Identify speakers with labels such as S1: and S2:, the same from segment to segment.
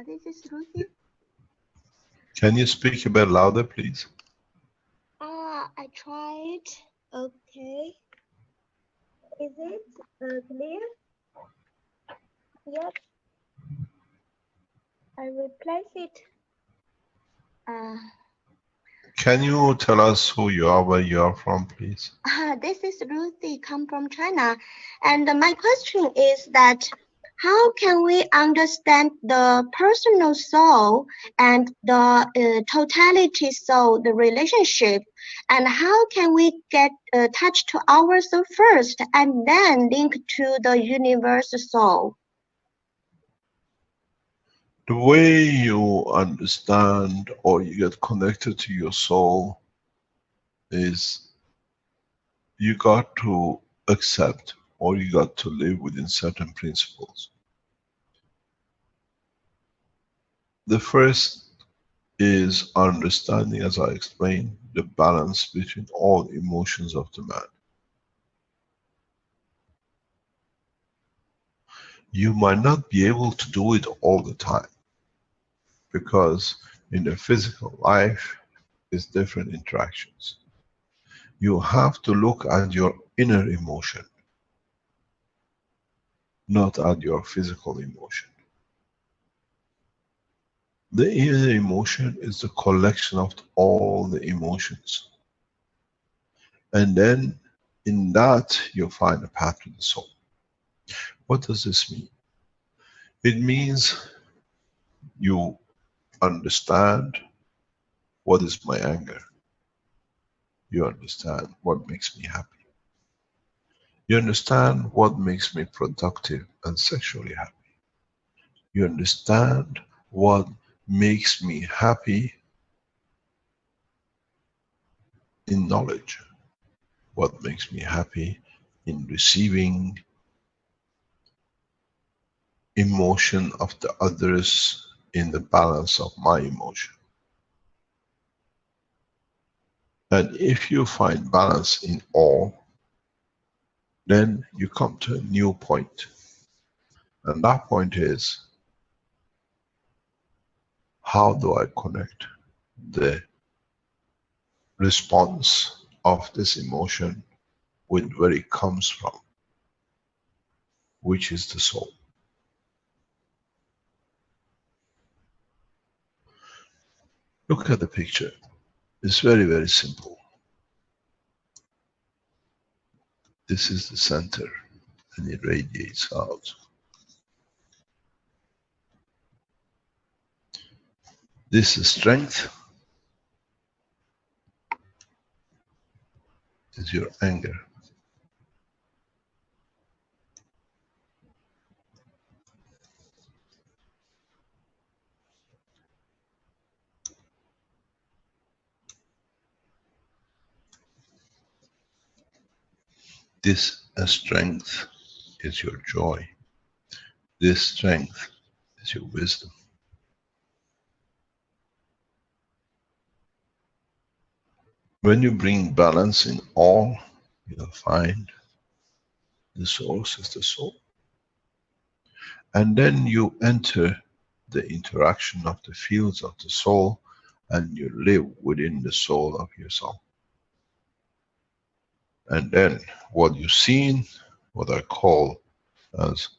S1: This is Ruthie.
S2: Can you speak a bit louder, please?
S1: I tried. Okay. Is it clear? Yes. I replace it.
S2: Can you tell us who you are, where you are from, please?
S1: This is Ruthie, come from China. And my question is that how can we understand the personal soul and the totality soul, the relationship, and how can we get touch to our soul first and then link to the universal soul?
S2: The way you understand or you get connected to your soul is you got to accept or you got to live within certain principles. The first is understanding, as I explained, the balance between all emotions of the man. You might not be able to do it all the time, because in the physical life is different interactions. You have to look at your inner emotion, not at your physical emotion. The inner emotion is the collection of all the emotions. And then in that you find a path to the soul. What does this mean? It means you understand what is my anger. You understand what makes me happy. You understand what makes me productive and sexually happy. You understand what makes me happy in knowledge. What makes me happy in receiving emotion of the others in the balance of my emotion. And if you find balance in all, then you come to a new point. And that point is, how do I connect the response of this emotion with where it comes from, which is the soul. Look at the picture. It's very, very simple. This is the center and it radiates out. This is strength. Is your anger. This strength is your joy. This strength is your wisdom. When you bring balance in all, you'll find the source is the soul. And then you enter the interaction of the fields of the soul and you live within the soul of your soul. And then what you've seen, what I call as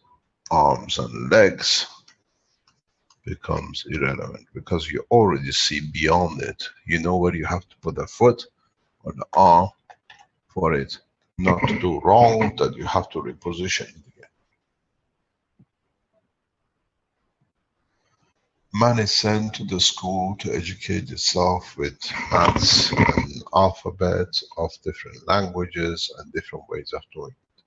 S2: arms and legs, becomes irrelevant because you already see beyond it. You know where you have to put the foot or the arm for it not to do wrong, that you have to reposition it again. Man is sent to the school to educate itself with maths and alphabets of different languages and different ways of doing it.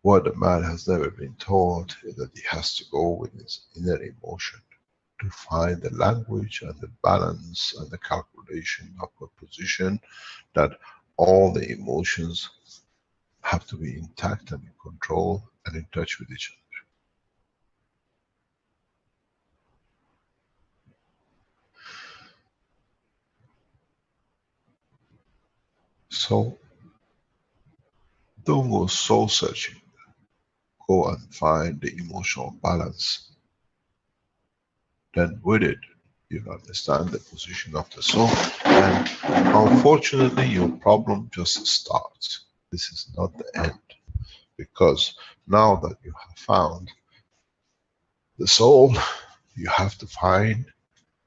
S2: What the man has never been taught is that he has to go with his inner emotion to find the language and the balance and the calculation of a position that all the emotions have to be intact and in control and in touch with each other. So, don't go soul searching. Go and find the emotional balance then with it, you understand the position of the soul, and unfortunately, your problem just starts. This is not the end, because now that you have found the soul, you have to find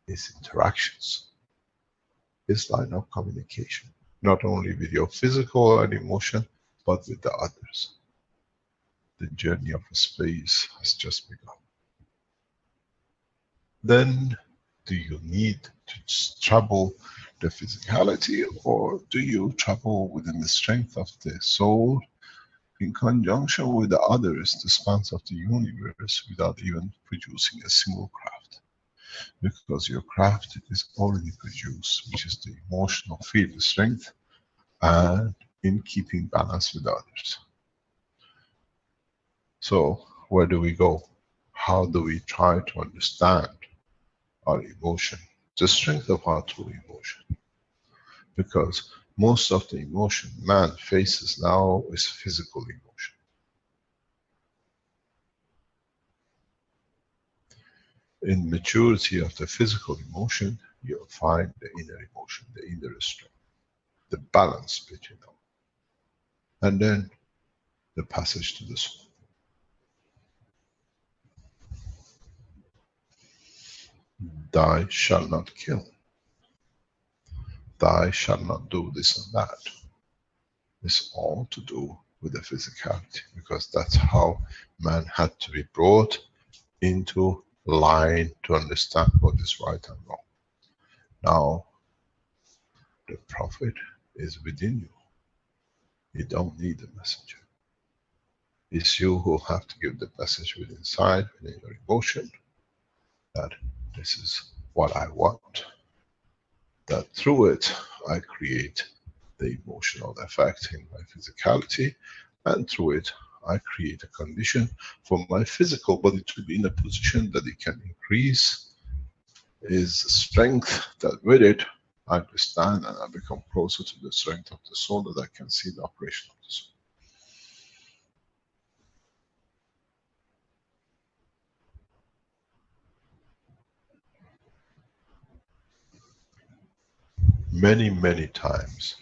S2: its interactions, its line of communication, not only with your physical and emotion, but with the others. The journey of space has just begun. Then, do you need to travel the physicality, or do you travel within the strength of the soul in conjunction with the others, the spans of the universe, without even producing a single craft? Because your craft is already produced, which is the emotional field strength, and in keeping balance with others. So where do we go? How do we try to understand our emotion, the strength of our true emotion? Because most of the emotion man faces now is physical emotion. In maturity of the physical emotion, you'll find the inner emotion, the inner strength, the balance between them. And then the passage to the soul. Thou shalt not kill. Thou shalt not do this and that. It's all to do with the physicality, because that's how man had to be brought into line to understand what is right and wrong. Now, the prophet is within you. You don't need a messenger. It's you who have to give the message within inside, within your emotion, that this is what I want. That through it, I create the emotional effect in my physicality, and through it, I create a condition for my physical body to be in a position that it can increase its strength, that with it, I understand and I become closer to the strength of the soul, that I can see the operation of the soul. Many, many times,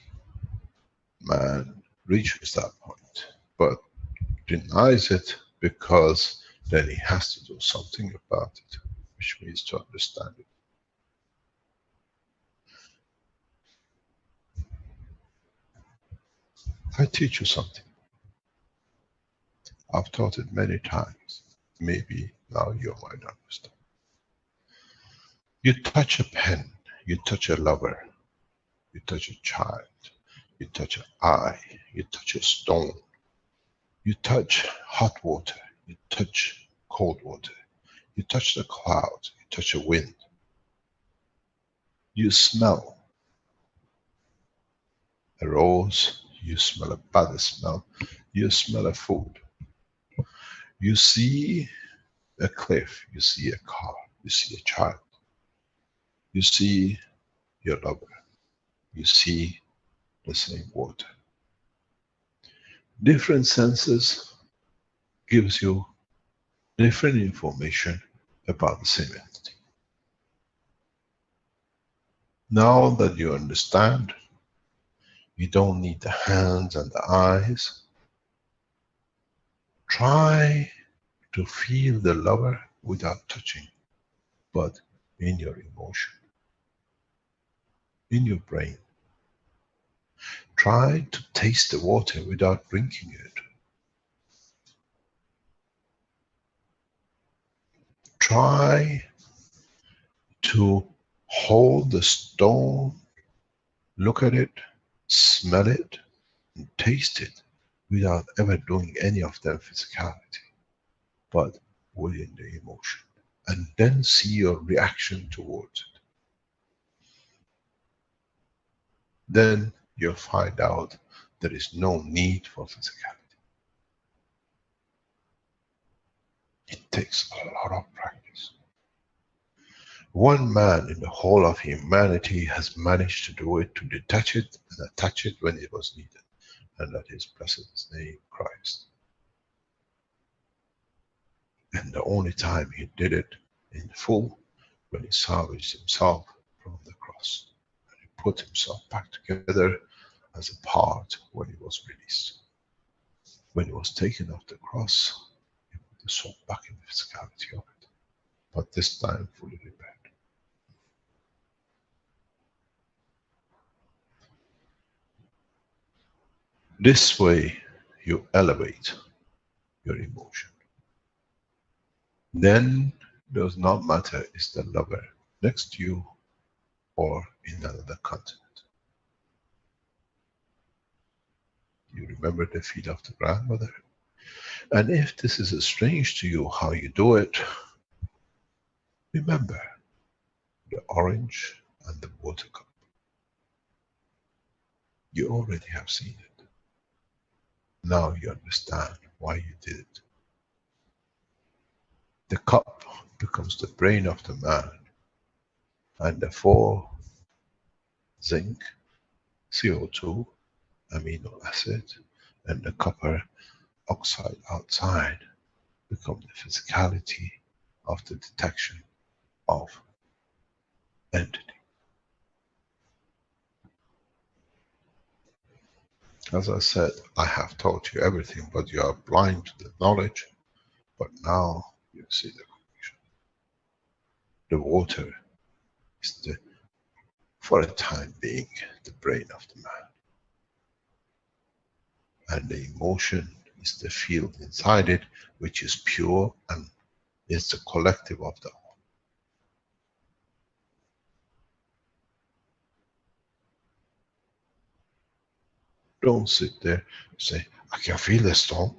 S2: man reaches that point, but denies it because then he has to do something about it, which means to understand it. I teach you something. I've taught it many times. Maybe now you might understand. You touch a pen, you touch a lover, you touch a child, you touch an eye, you touch a stone, you touch hot water, you touch cold water, you touch the clouds, you touch a wind, you smell a rose, you smell a bad smell, you smell a food, you see a cliff, you see a car, you see a child, you see your lover, you see the same water. Different senses gives you different information about the same entity. Now that you understand, you don't need the hands and the eyes. Try to feel the lover without touching, but in your emotion, in your brain. Try to taste the water without drinking it. Try to hold the stone, look at it, smell it, and taste it without ever doing any of their physicality, but within the emotion. And then see your reaction towards it. Then you'll find out there is no need for physicality. It takes a lot of practice. One man in the whole of humanity has managed to do it, to detach it and attach it when it was needed. And that is, blessed his name, Christ. And the only time he did it in full when he salvaged himself from the cross. And he put himself back together as a part when he was released. When he was taken off the cross, he put the soul back in the physicality of it, but this time fully repaired. This way you elevate your emotion. Then it does not matter is the lover next to you or in another continent. You remember the feet of the grandmother? And if this is strange to you how you do it, remember the orange and the water cup. You already have seen it. Now you understand why you did it. The cup becomes the brain of the man, and the 4 zinc, CO2, amino acid, and the copper oxide outside become the physicality of the detection of entity. As I said, I have taught you everything, but you are blind to the knowledge. But now you see the connection. The water is the, for a time being, the brain of the man. And the emotion is the field inside it, which is pure and is the collective of the all. Don't sit there and say, I can feel the stone.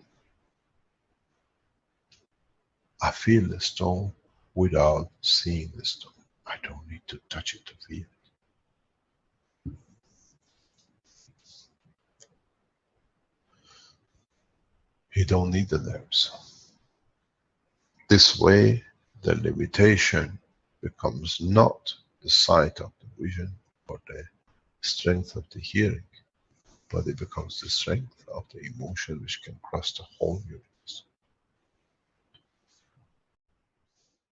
S2: I feel the stone without seeing the stone. I don't need to touch it to feel it. You don't need the nerves. This way, the limitation becomes not the sight of the vision or the strength of the hearing, but it becomes the strength of the emotion which can cross the whole universe.